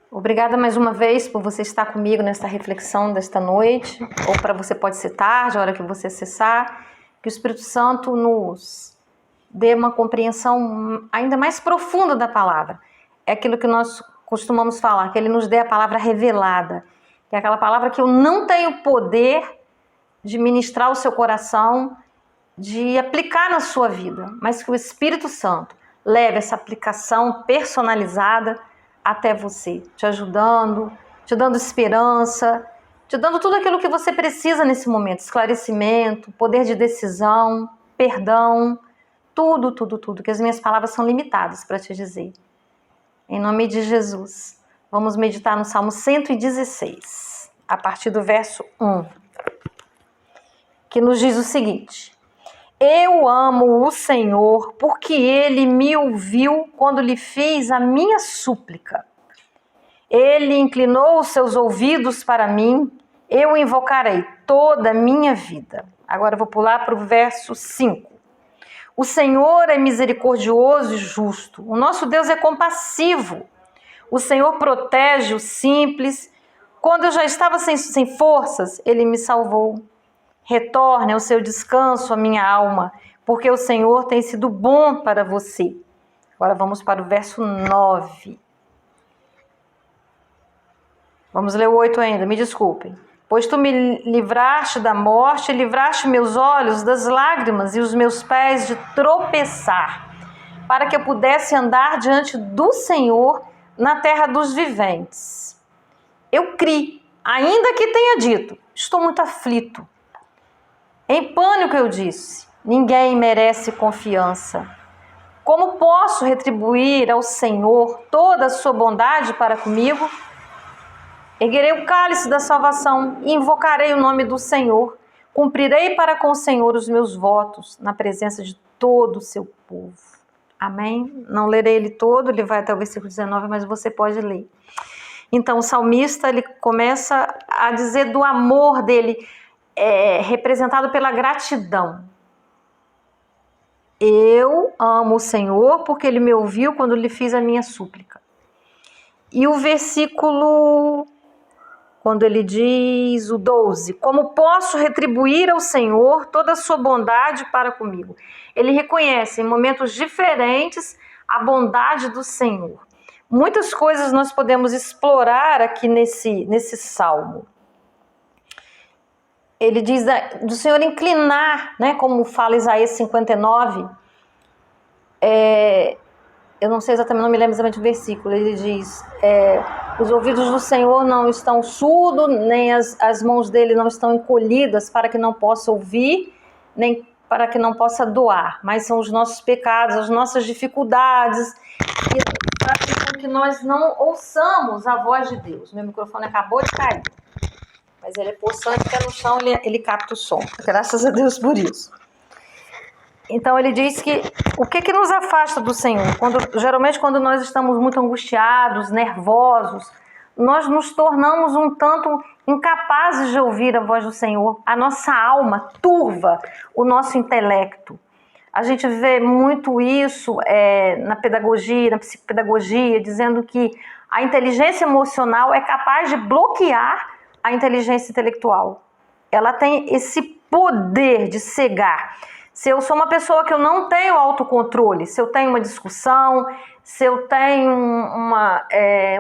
Obrigada mais uma vez por você estar comigo nesta reflexão desta noite, ou para você pode ser tarde, a hora que você acessar, que o Espírito Santo nos dê uma compreensão ainda mais profunda da palavra. É aquilo que nós costumamos falar, que Ele nos dê a palavra revelada, que é aquela palavra que eu não tenho poder de ministrar o seu coração, de aplicar na sua vida, mas que o Espírito Santo leve essa aplicação personalizada até você, te ajudando, te dando esperança, te dando tudo aquilo que você precisa nesse momento, esclarecimento, poder de decisão, perdão, tudo, que as minhas palavras são limitadas para te dizer. Em nome de Jesus, vamos meditar no Salmo 116, a partir do verso 1, que nos diz o seguinte: eu amo o Senhor porque Ele me ouviu quando lhe fiz a minha súplica. Ele inclinou os seus ouvidos para mim, eu o invocarei toda a minha vida. Agora eu vou pular para o verso 5. O Senhor é misericordioso e justo, o nosso Deus é compassivo. O Senhor protege o simples. Quando eu já estava sem forças, Ele me salvou. Retorne ao seu descanso, a minha alma, porque o Senhor tem sido bom para você. Agora vamos para o verso 9. Vamos ler o 8 ainda, me desculpem. Pois tu me livraste da morte, livraste meus olhos das lágrimas e os meus pés de tropeçar, para que eu pudesse andar diante do Senhor na terra dos viventes. Eu criei, ainda que tenha dito, estou muito aflito. Em pânico eu disse, ninguém merece confiança. Como posso retribuir ao Senhor toda a sua bondade para comigo? Erguerei o cálice da salvação e invocarei o nome do Senhor. Cumprirei para com o Senhor os meus votos na presença de todo o seu povo. Amém? Não lerei ele todo, ele vai até o versículo 19, mas você pode ler. Então o salmista ele começa a dizer do amor dele, representado pela gratidão. Eu amo o Senhor porque Ele me ouviu quando lhe fiz a minha súplica. E o versículo, quando ele diz, o 12, como posso retribuir ao Senhor toda a sua bondade para comigo? Ele reconhece em momentos diferentes a bondade do Senhor. Muitas coisas nós podemos explorar aqui nesse salmo. Ele diz do Senhor inclinar, né, como fala Isaías 59, eu não sei exatamente, não me lembro exatamente o versículo, ele diz, os ouvidos do Senhor não estão surdos, nem as mãos dele não estão encolhidas para que não possa ouvir, nem para que não possa doar, mas são os nossos pecados, as nossas dificuldades, que fazem com que nós não ouçamos a voz de Deus. Meu microfone acabou de cair. Mas ele é possante, que é no chão, ele capta o som. Graças a Deus por isso. Então ele diz que o que nos afasta do Senhor? Geralmente quando nós estamos muito angustiados, nervosos, nós nos tornamos um tanto incapazes de ouvir a voz do Senhor. A nossa alma turva o nosso intelecto. A gente vê muito isso na pedagogia, na psicopedagogia, dizendo que a inteligência emocional é capaz de bloquear a inteligência intelectual. Ela tem esse poder de cegar. Se eu sou uma pessoa que eu não tenho autocontrole, se eu tenho uma discussão, se eu tenho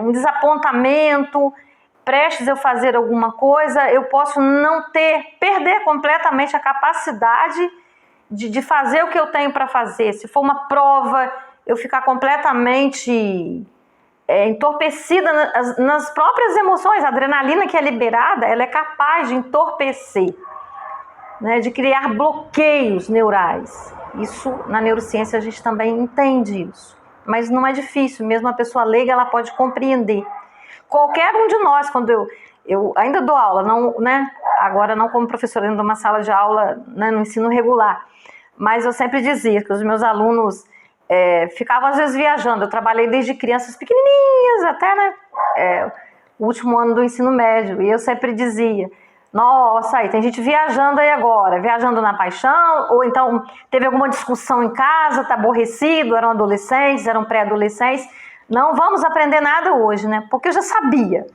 um desapontamento, prestes a fazer alguma coisa, eu posso perder completamente a capacidade de fazer o que eu tenho para fazer. Se for uma prova, eu ficar completamente entorpecida nas próprias emoções. A adrenalina que é liberada, ela é capaz de entorpecer, né, de criar bloqueios neurais. Isso, na neurociência, a gente também entende isso. Mas não é difícil, mesmo a pessoa leiga, ela pode compreender. Qualquer um de nós, quando eu ainda dou aula, não, né, agora não como professora dentro de uma sala de aula, né, no ensino regular, mas eu sempre dizia que os meus alunos ficavam às vezes viajando. Eu trabalhei desde crianças pequenininhas até, né, o último ano do ensino médio, e eu sempre dizia, nossa, aí tem gente viajando aí agora, viajando na paixão, ou então teve alguma discussão em casa, tá aborrecido, eram adolescentes, eram pré-adolescentes, Não vamos aprender nada hoje, né? Porque eu já sabia.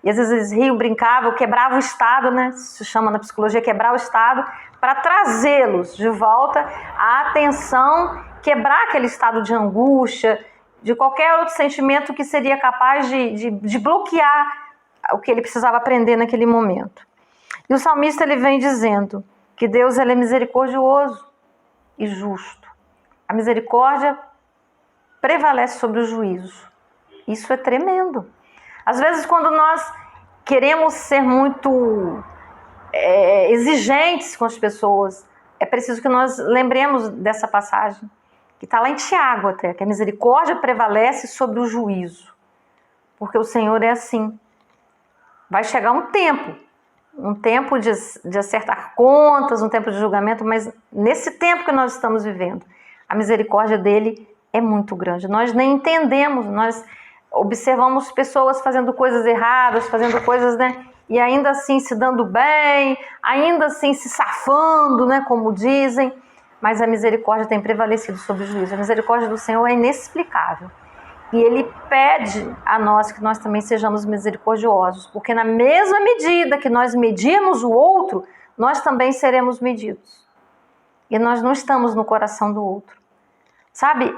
E às vezes eles riam, brincavam, quebravam o estado, né? Se chama na psicologia quebrar o estado, para trazê-los de volta à atenção, quebrar aquele estado de angústia, de qualquer outro sentimento que seria capaz de bloquear o que ele precisava aprender naquele momento. E o salmista ele vem dizendo que Deus ele é misericordioso e justo. A misericórdia prevalece sobre o juízo. Isso é tremendo. Às vezes, quando nós queremos ser muito exigentes com as pessoas, é preciso que nós lembremos dessa passagem, que está lá em Tiago até, que a misericórdia prevalece sobre o juízo. Porque o Senhor é assim. Vai chegar um tempo de acertar contas, um tempo de julgamento, mas nesse tempo que nós estamos vivendo, a misericórdia dele é muito grande. Nós nem entendemos, nós observamos pessoas fazendo coisas erradas, fazendo coisas, né? E ainda assim se dando bem, ainda assim se safando, né? Como dizem, mas a misericórdia tem prevalecido sobre o juízo. A misericórdia do Senhor é inexplicável. E ele pede a nós que nós também sejamos misericordiosos, porque na mesma medida que nós medimos o outro, nós também seremos medidos. E nós não estamos no coração do outro. Sabe,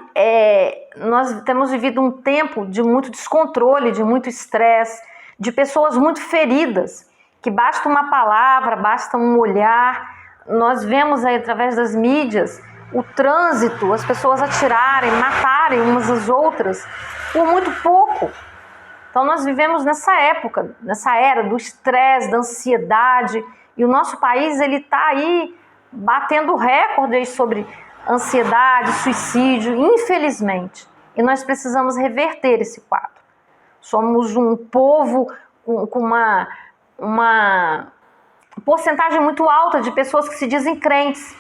nós temos vivido um tempo de muito descontrole, de muito estresse, de pessoas muito feridas, que basta uma palavra, basta um olhar. Nós vemos aí através das mídias o trânsito, as pessoas atirarem, matarem umas às outras por muito pouco. Então nós vivemos nessa época, nessa era do estresse, da ansiedade, e o nosso país ele está aí batendo recordes sobre ansiedade, suicídio, infelizmente. E nós precisamos reverter esse quadro. Somos um povo com uma porcentagem muito alta de pessoas que se dizem crentes,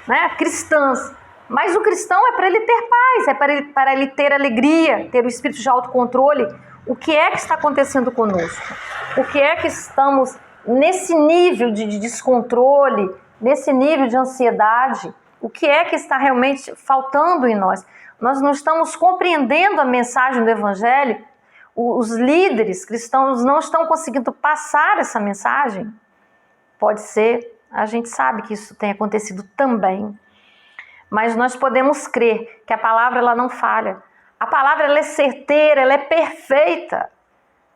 né? Cristãs. Mas o cristão é para ele ter paz, é para ele ter alegria, ter o espírito de autocontrole. O que é que está acontecendo conosco? O que é que estamos nesse nível de descontrole, nesse nível de ansiedade? O que é que está realmente faltando em nós? Nós não estamos compreendendo a mensagem do Evangelho? Os líderes cristãos não estão conseguindo passar essa mensagem? Pode ser, a gente sabe que isso tem acontecido também. Mas nós podemos crer que a palavra ela não falha. A palavra ela é certeira, ela é perfeita.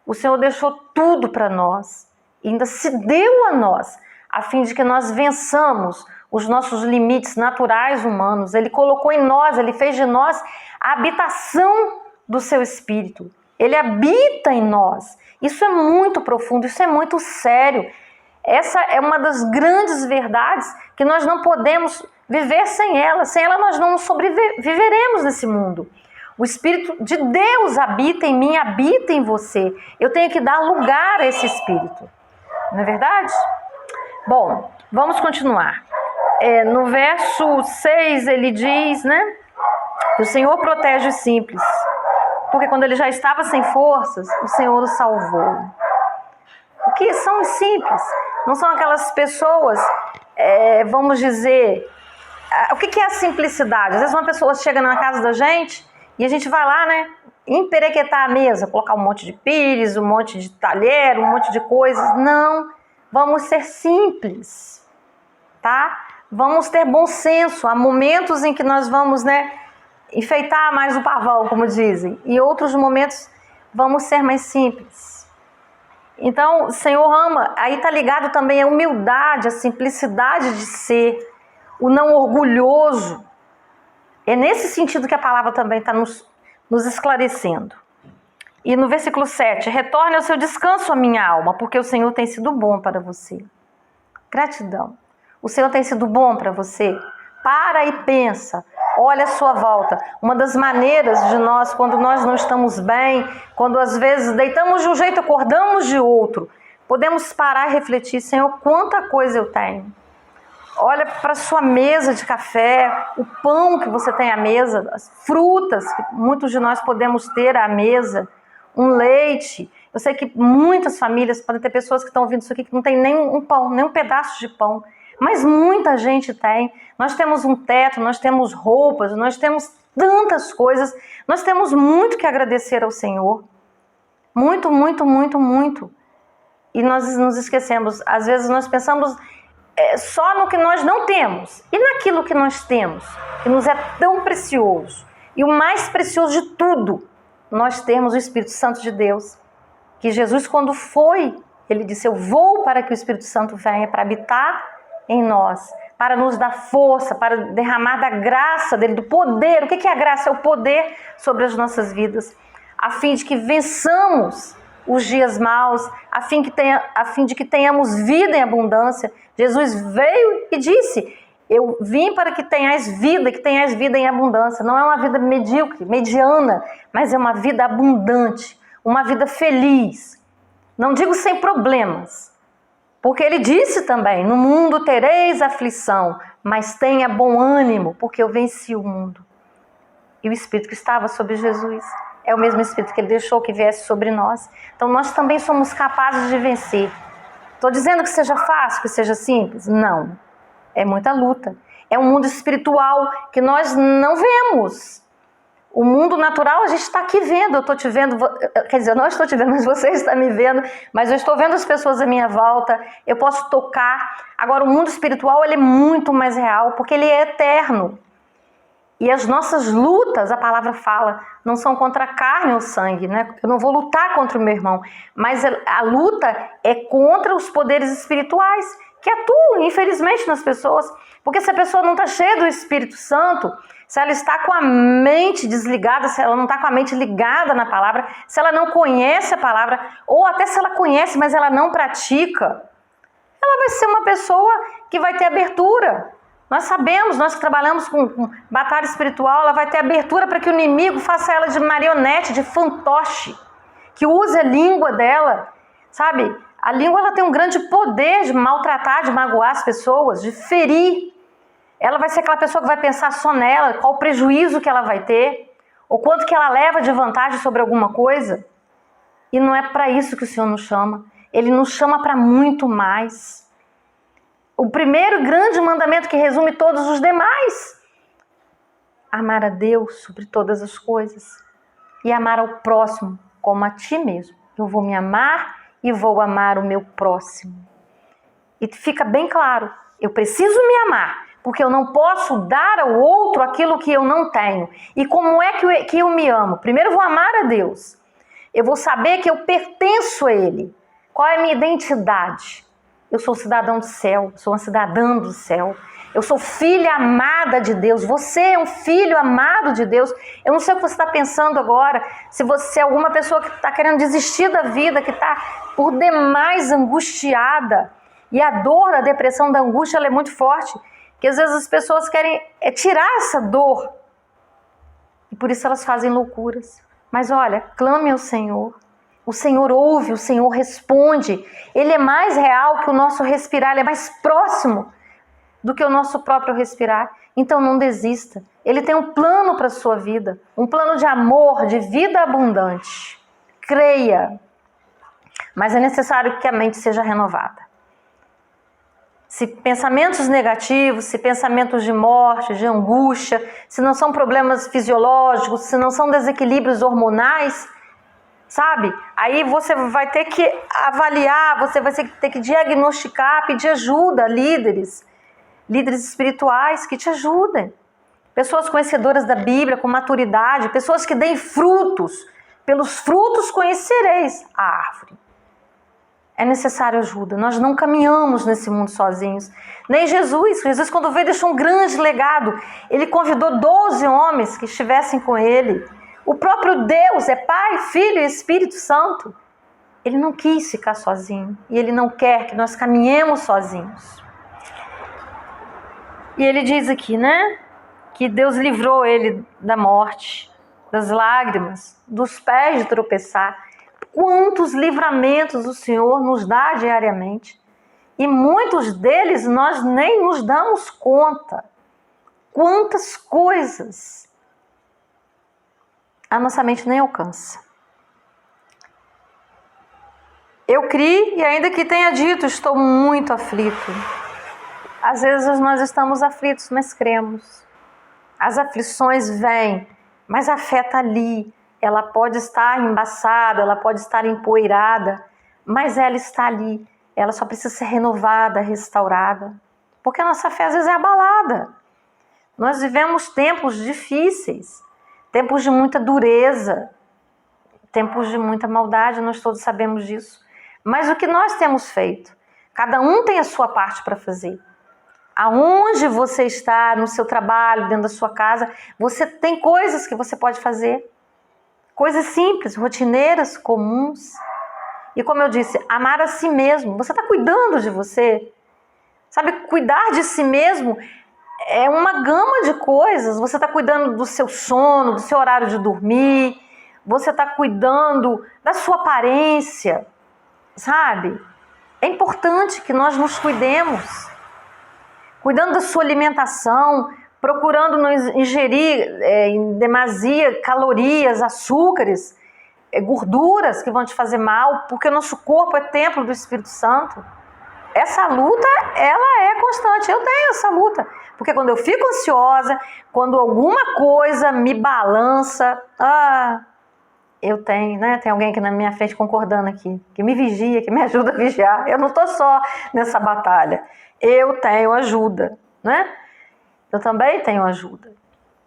O Senhor deixou tudo para nós. E ainda se deu a nós, a fim de que nós vençamos os nossos limites naturais humanos. Ele colocou em nós, ele fez de nós a habitação do seu Espírito. Ele habita em nós. Isso é muito profundo, isso é muito sério. Essa é uma das grandes verdades que nós não podemos viver sem ela. Sem ela nós não sobreviveremos nesse mundo. O Espírito de Deus habita em mim, habita em você. Eu tenho que dar lugar a esse Espírito. Não é verdade? Bom, vamos continuar. No verso 6 ele diz, né? Que o Senhor protege os simples. Porque quando ele já estava sem forças, o Senhor o salvou. O que são os simples? Não são aquelas pessoas, vamos dizer... O que é a simplicidade? Às vezes uma pessoa chega na casa da gente e a gente vai lá, né? Emperequetar a mesa, colocar um monte de pires, um monte de talher, um monte de coisas. Não, vamos ser simples, tá? Vamos ter bom senso. Há momentos em que nós vamos, né, enfeitar mais o pavão, como dizem. E outros momentos vamos ser mais simples. Então, o Senhor ama. Aí está ligado também a humildade, a simplicidade de ser, o não orgulhoso. É nesse sentido que a palavra também está nos esclarecendo. E no versículo 7, retorne ao seu descanso, a minha alma, porque o Senhor tem sido bom para você. Gratidão. O Senhor tem sido bom para você? Para e pensa. Olha a sua volta. Uma das maneiras de nós, quando nós não estamos bem, quando às vezes deitamos de um jeito, acordamos de outro, podemos parar e refletir, Senhor, quanta coisa eu tenho. Olha para a sua mesa de café, o pão que você tem à mesa, as frutas que muitos de nós podemos ter à mesa, um leite. Eu sei que muitas famílias, podem ter pessoas que estão ouvindo isso aqui que não tem nem um pão, nem um pedaço de pão. Mas muita gente tem. Nós temos um teto, nós temos roupas, nós temos tantas coisas. Nós temos muito que agradecer ao Senhor. Muito, muito, muito, muito. E nós nos esquecemos. Às vezes nós pensamos só no que nós não temos. E naquilo que nós temos, que nos é tão precioso. E o mais precioso de tudo, nós temos o Espírito Santo de Deus. Que Jesus, quando foi, ele disse, eu vou para que o Espírito Santo venha para habitar em nós, para nos dar força, para derramar da graça dele, do poder. O que é a graça? É o poder sobre as nossas vidas, a fim de que vençamos os dias maus, a fim de que tenhamos vida em abundância. Jesus veio e disse, eu vim para que tenhais vida em abundância. Não é uma vida medíocre, mediana, mas é uma vida abundante, uma vida feliz. Não digo sem problemas, porque ele disse também, no mundo tereis aflição, mas tenha bom ânimo, porque eu venci o mundo. E o Espírito que estava sobre Jesus é o mesmo Espírito que ele deixou que viesse sobre nós. Então nós também somos capazes de vencer. Estou dizendo que seja fácil, que seja simples? Não. É muita luta. É um mundo espiritual que nós não vemos. O mundo natural a gente está aqui vendo. Eu estou te vendo, quer dizer, eu não estou te vendo, mas você está me vendo. Mas eu estou vendo as pessoas à minha volta. Eu posso tocar. Agora o mundo espiritual ele é muito mais real, porque ele é eterno. E as nossas lutas, a palavra fala, não são contra a carne ou sangue, né? Eu não vou lutar contra o meu irmão, mas a luta é contra os poderes espirituais que atuam, infelizmente, nas pessoas. Porque se a pessoa não está cheia do Espírito Santo, se ela está com a mente desligada, se ela não está com a mente ligada na palavra, se ela não conhece a palavra, ou até se ela conhece, mas ela não pratica, ela vai ser uma pessoa que vai ter abertura. Nós sabemos, nós que trabalhamos com batalha espiritual, ela vai ter abertura para que o inimigo faça ela de marionete, de fantoche, que use a língua dela, sabe? A língua ela tem um grande poder de maltratar, de magoar as pessoas, de ferir. Ela vai ser aquela pessoa que vai pensar só nela, qual o prejuízo que ela vai ter, ou quanto que ela leva de vantagem sobre alguma coisa. E não é para isso que o Senhor nos chama. Ele nos chama para muito mais. O primeiro grande mandamento que resume todos os demais. Amar a Deus sobre todas as coisas. E amar ao próximo como a ti mesmo. Eu vou me amar e vou amar o meu próximo. E fica bem claro, eu preciso me amar, porque eu não posso dar ao outro aquilo que eu não tenho. E como é que eu me amo? Primeiro eu vou amar a Deus. Eu vou saber que eu pertenço a Ele. Qual é a minha identidade? Eu sou cidadão do céu, sou uma cidadã do céu. Eu sou filha amada de Deus. Você é um filho amado de Deus. Eu não sei o que você está pensando agora. Se você é alguma pessoa que está querendo desistir da vida, que está por demais angustiada. E a dor da depressão, da angústia, ela é muito forte. Que às vezes as pessoas querem tirar essa dor. E por isso elas fazem loucuras. Mas olha, clame ao Senhor. O Senhor ouve, o Senhor responde. Ele é mais real que o nosso respirar, ele é mais próximo do que o nosso próprio respirar. Então não desista. Ele tem um plano para a sua vida, um plano de amor, de vida abundante. Creia. Mas é necessário que a mente seja renovada. Se pensamentos negativos, se pensamentos de morte, de angústia, se não são problemas fisiológicos, se não são desequilíbrios hormonais, sabe? Aí você vai ter que avaliar, você vai ter que diagnosticar, pedir ajuda a líderes espirituais que te ajudem. Pessoas conhecedoras da Bíblia, com maturidade, pessoas que deem frutos. Pelos frutos conhecereis a árvore. É necessário ajuda. Nós não caminhamos nesse mundo sozinhos. Nem Jesus. Jesus, quando veio, deixou um grande legado. Ele convidou 12 homens que estivessem com ele. O próprio Deus é Pai, Filho e Espírito Santo. Ele não quis ficar sozinho. E Ele não quer que nós caminhemos sozinhos. E Ele diz aqui, né? Que Deus livrou ele da morte, das lágrimas, dos pés de tropeçar. Quantos livramentos o Senhor nos dá diariamente. E muitos deles nós nem nos damos conta. Quantas coisas a nossa mente nem alcança. Eu criei e ainda que tenha dito, estou muito aflito. Às vezes nós estamos aflitos, mas cremos. As aflições vêm, mas a fé está ali. Ela pode estar embaçada, ela pode estar empoeirada, mas ela está ali. Ela só precisa ser renovada, restaurada. Porque a nossa fé às vezes é abalada. Nós vivemos tempos difíceis, tempos de muita dureza, tempos de muita maldade, nós todos sabemos disso. Mas o que nós temos feito? Cada um tem a sua parte para fazer. Aonde você está, no seu trabalho, dentro da sua casa, você tem coisas que você pode fazer. Coisas simples, rotineiras, comuns. E como eu disse, amar a si mesmo. Você está cuidando de você. Sabe, cuidar de si mesmo é uma gama de coisas. Você está cuidando do seu sono, do seu horário de dormir. Você está cuidando da sua aparência. Sabe? É importante que nós nos cuidemos. Cuidando da sua alimentação, procurando não ingerir em demasia calorias, açúcares, gorduras que vão te fazer mal, porque o nosso corpo é templo do Espírito Santo. Essa luta, ela é constante. Eu tenho essa luta. Porque quando eu fico ansiosa, quando alguma coisa me balança, eu tenho, né? Tem alguém aqui na minha frente concordando aqui, que me vigia, que me ajuda a vigiar. Eu não estou só nessa batalha. Eu tenho ajuda, né? Eu também tenho ajuda.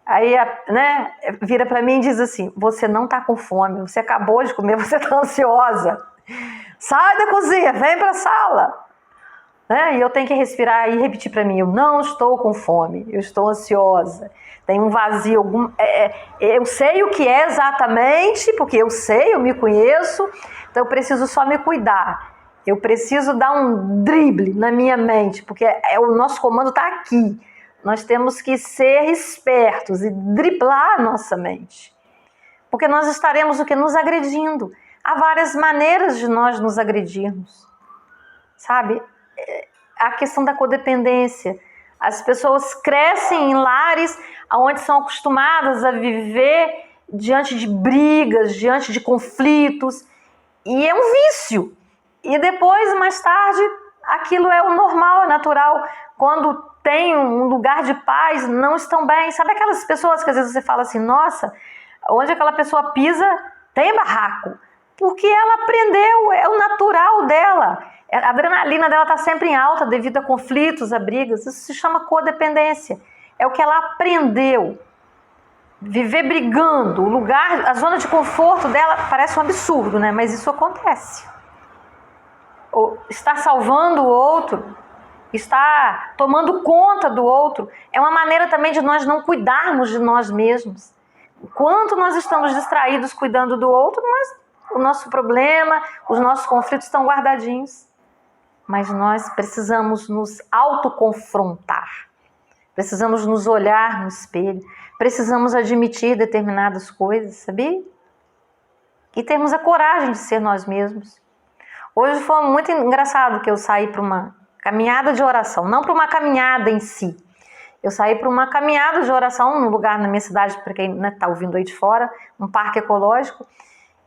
Aí, né, vira para mim e diz assim, você não está com fome, você acabou de comer, você está ansiosa. Sai da cozinha, vem para a sala. Né? E eu tenho que respirar e repetir para mim, eu não estou com fome, eu estou ansiosa. Tem um vazio, eu sei o que é exatamente, porque eu sei, eu me conheço, então eu preciso só me cuidar. Eu preciso dar um drible na minha mente, porque o nosso comando está aqui. Nós temos que ser espertos e driblar a nossa mente. Porque nós estaremos nos agredindo. Há várias maneiras de nós nos agredirmos. Sabe? A questão da codependência. As pessoas crescem em lares onde são acostumadas a viver diante de brigas, diante de conflitos. E é um vício. E depois, mais tarde, aquilo é o normal, é natural. Quando tem um lugar de paz, não estão bem. Sabe aquelas pessoas que às vezes você fala assim, nossa, onde aquela pessoa pisa, tem barraco. Porque ela aprendeu, é o natural dela. A adrenalina dela está sempre em alta devido a conflitos, a brigas. Isso se chama codependência. É o que ela aprendeu. Viver brigando, o lugar, a zona de conforto dela parece um absurdo, né? Mas isso acontece. Estar salvando o outro, estar tomando conta do outro, é uma maneira também de nós não cuidarmos de nós mesmos. Enquanto nós estamos distraídos cuidando do outro, mas o nosso problema, os nossos conflitos estão guardadinhos. Mas nós precisamos nos autoconfrontar, precisamos nos olhar no espelho, precisamos admitir determinadas coisas, sabia? E termos a coragem de ser nós mesmos. Hoje foi muito engraçado que eu saí para uma caminhada de oração, não para uma caminhada em si. Eu saí para uma caminhada de oração num lugar na minha cidade, para quem está ouvindo aí de fora, um parque ecológico.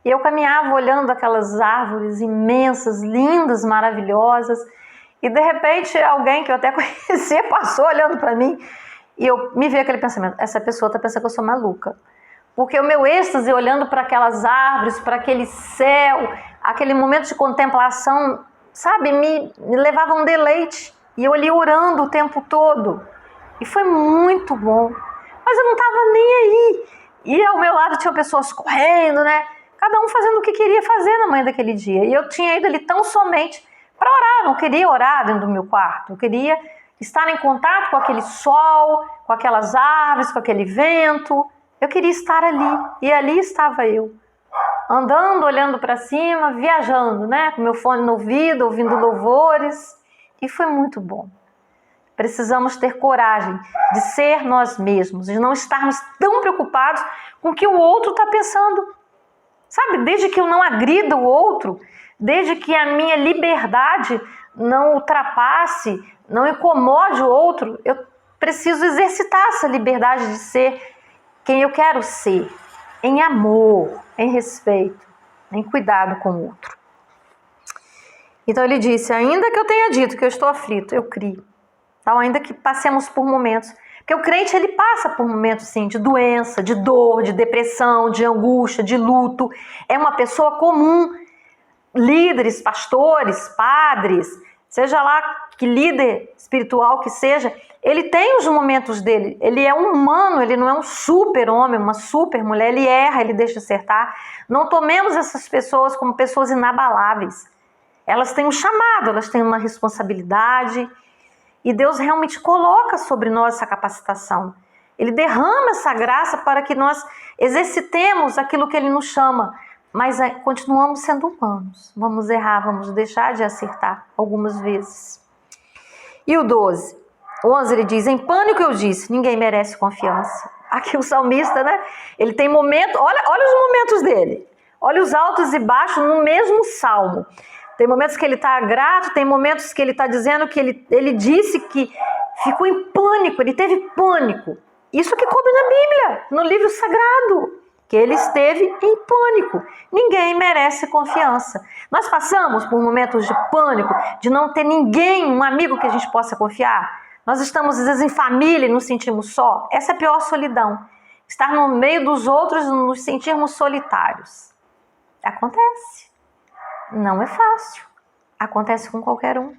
E eu caminhava olhando aquelas árvores imensas, lindas, maravilhosas. E de repente alguém que eu até conhecia passou olhando para mim. E me veio aquele pensamento, essa pessoa está pensando que eu sou maluca. Porque o meu êxtase olhando para aquelas árvores, para aquele céu, aquele momento de contemplação, sabe, me levava a um deleite. E eu ali orando o tempo todo. E foi muito bom. Mas eu não estava nem aí. E ao meu lado tinham pessoas correndo, né? Cada um fazendo o que queria fazer na manhã daquele dia. E eu tinha ido ali tão somente para orar. Eu não queria orar dentro do meu quarto. Eu queria estar em contato com aquele sol, com aquelas árvores, com aquele vento. Eu queria estar ali. E ali estava eu. Andando, olhando para cima, viajando, né? Com meu fone no ouvido, ouvindo louvores. E foi muito bom. Precisamos ter coragem de ser nós mesmos, de não estarmos tão preocupados com o que o outro está pensando. Sabe, desde que eu não agrida o outro, desde que a minha liberdade não ultrapasse, não incomode o outro, eu preciso exercitar essa liberdade de ser quem eu quero ser, em amor, em respeito, em cuidado com o outro. Então ele disse, ainda que eu tenha dito que eu estou aflito, eu crio. Então, ainda que passemos por momentos, Porque o crente, ele passa por momentos, sim, de doença, de dor, de depressão, de angústia, de luto. É uma pessoa comum. Líderes, pastores, padres, seja lá que líder espiritual que seja, ele tem os momentos dele. Ele é um humano, ele não é um super-homem, uma super-mulher. Ele erra, ele deixa acertar. Não tomemos essas pessoas como pessoas inabaláveis. Elas têm um chamado, elas têm uma responsabilidade. E Deus realmente coloca sobre nós essa capacitação. Ele derrama essa graça para que nós exercitemos aquilo que Ele nos chama. Mas continuamos sendo humanos. Vamos errar, vamos deixar de acertar algumas vezes. E o 12. O 11 ele diz, em pânico eu disse, ninguém merece confiança. Aqui o salmista, né? Ele tem momentos, olha os momentos dele. Olha os altos e baixos no mesmo salmo. Tem momentos que ele está grato, tem momentos que ele está dizendo que ele disse que ficou em pânico, ele teve pânico. Isso que coube na Bíblia, no livro sagrado, que ele esteve em pânico. Ninguém merece confiança. Nós passamos por momentos de pânico, de não ter ninguém, um amigo que a gente possa confiar. Nós estamos, às vezes, em família e nos sentimos só. Essa é a pior solidão. Estar no meio dos outros e nos sentirmos solitários. Acontece. Não é fácil. Acontece com qualquer um.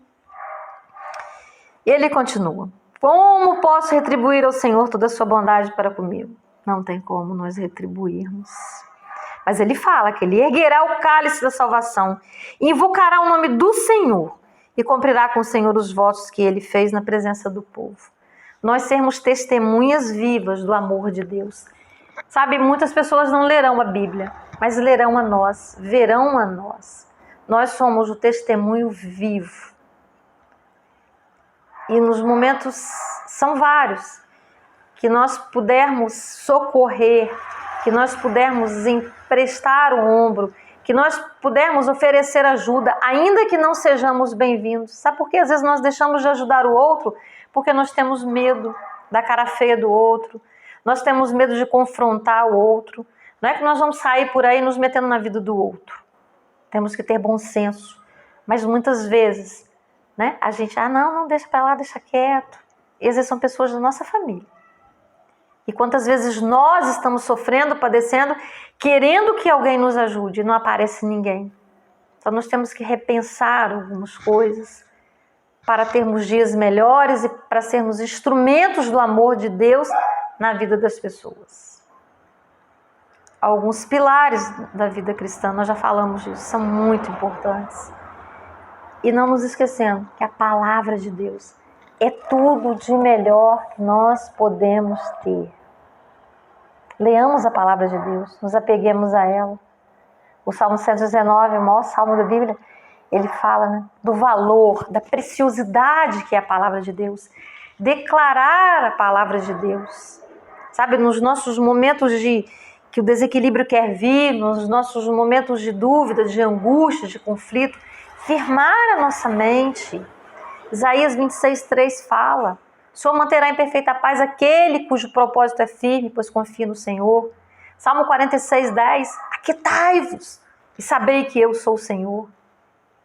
Ele continua. Como posso retribuir ao Senhor toda a sua bondade para comigo? Não tem como nós retribuirmos. Mas ele fala que ele erguerá o cálice da salvação, invocará o nome do Senhor e cumprirá com o Senhor os votos que ele fez na presença do povo. Nós sermos testemunhas vivas do amor de Deus. Sabe, muitas pessoas não lerão a Bíblia, mas lerão a nós, verão a nós. Nós somos o testemunho vivo. E nos momentos, são vários, que nós pudermos socorrer, que nós pudermos emprestar o ombro, que nós pudermos oferecer ajuda, ainda que não sejamos bem-vindos. Sabe por quê? Às vezes nós deixamos de ajudar o outro porque nós temos medo da cara feia do outro, nós temos medo de confrontar o outro. Não é que nós vamos sair por aí nos metendo na vida do outro. Temos que ter bom senso. Mas muitas vezes, né, a gente, não deixa pra lá, deixa quieto. E às vezes são pessoas da nossa família. E quantas vezes nós estamos sofrendo, padecendo, querendo que alguém nos ajude e não aparece ninguém. Então nós temos que repensar algumas coisas para termos dias melhores e para sermos instrumentos do amor de Deus na vida das pessoas. Alguns pilares da vida cristã, nós já falamos disso, são muito importantes. E não nos esquecendo que a palavra de Deus é tudo de melhor que nós podemos ter. Leamos a palavra de Deus, nos apeguemos a ela. O Salmo 119, o maior salmo da Bíblia, ele fala, né, do valor, da preciosidade que é a palavra de Deus. Declarar a palavra de Deus. Sabe, nos nossos momentos que o desequilíbrio quer vir, nos nossos momentos de dúvida, de angústia, de conflito, firmar a nossa mente. Isaías 26:3 fala, o Senhor manterá em perfeita paz aquele cujo propósito é firme, pois confia no Senhor. Salmo 46:10, aquietai-vos e sabei que eu sou o Senhor.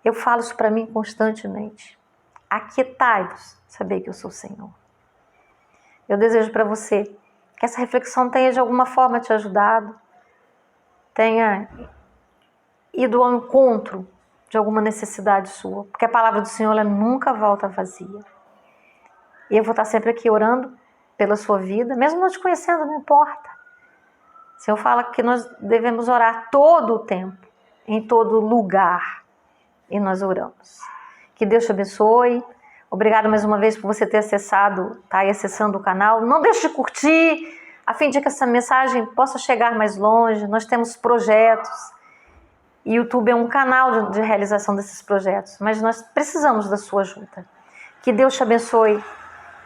Eu falo isso para mim constantemente. Aquietai-vos, sabei que eu sou o Senhor. Eu desejo para você que essa reflexão tenha de alguma forma te ajudado, tenha ido ao encontro de alguma necessidade sua, porque a palavra do Senhor ela nunca volta vazia. E eu vou estar sempre aqui orando pela sua vida, mesmo não te conhecendo, não importa. O Senhor fala que nós devemos orar todo o tempo, em todo lugar, e nós oramos. Que Deus te abençoe. Obrigado mais uma vez por você ter acessado, tá aí acessando o canal. Não deixe de curtir, a fim de que essa mensagem possa chegar mais longe. Nós temos projetos. E o YouTube é um canal de realização desses projetos, mas nós precisamos da sua ajuda. Que Deus te abençoe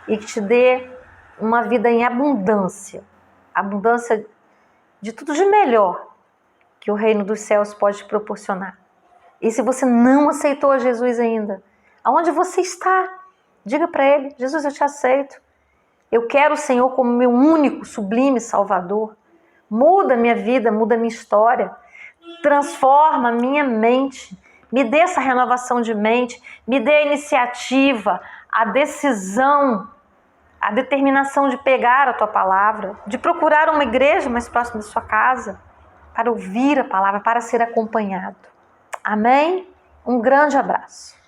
e que te dê uma vida em abundância. Abundância de tudo de melhor que o reino dos céus pode te proporcionar. E se você não aceitou Jesus ainda, aonde você está? Diga para Ele, Jesus, eu te aceito. Eu quero o Senhor como meu único, sublime Salvador. Muda minha vida, muda minha história. Transforma minha mente. Me dê essa renovação de mente. Me dê a iniciativa, a decisão a determinação de pegar a tua palavra, de procurar uma igreja mais próxima da sua casa, para ouvir a palavra, para ser acompanhado. Amém? Um grande abraço.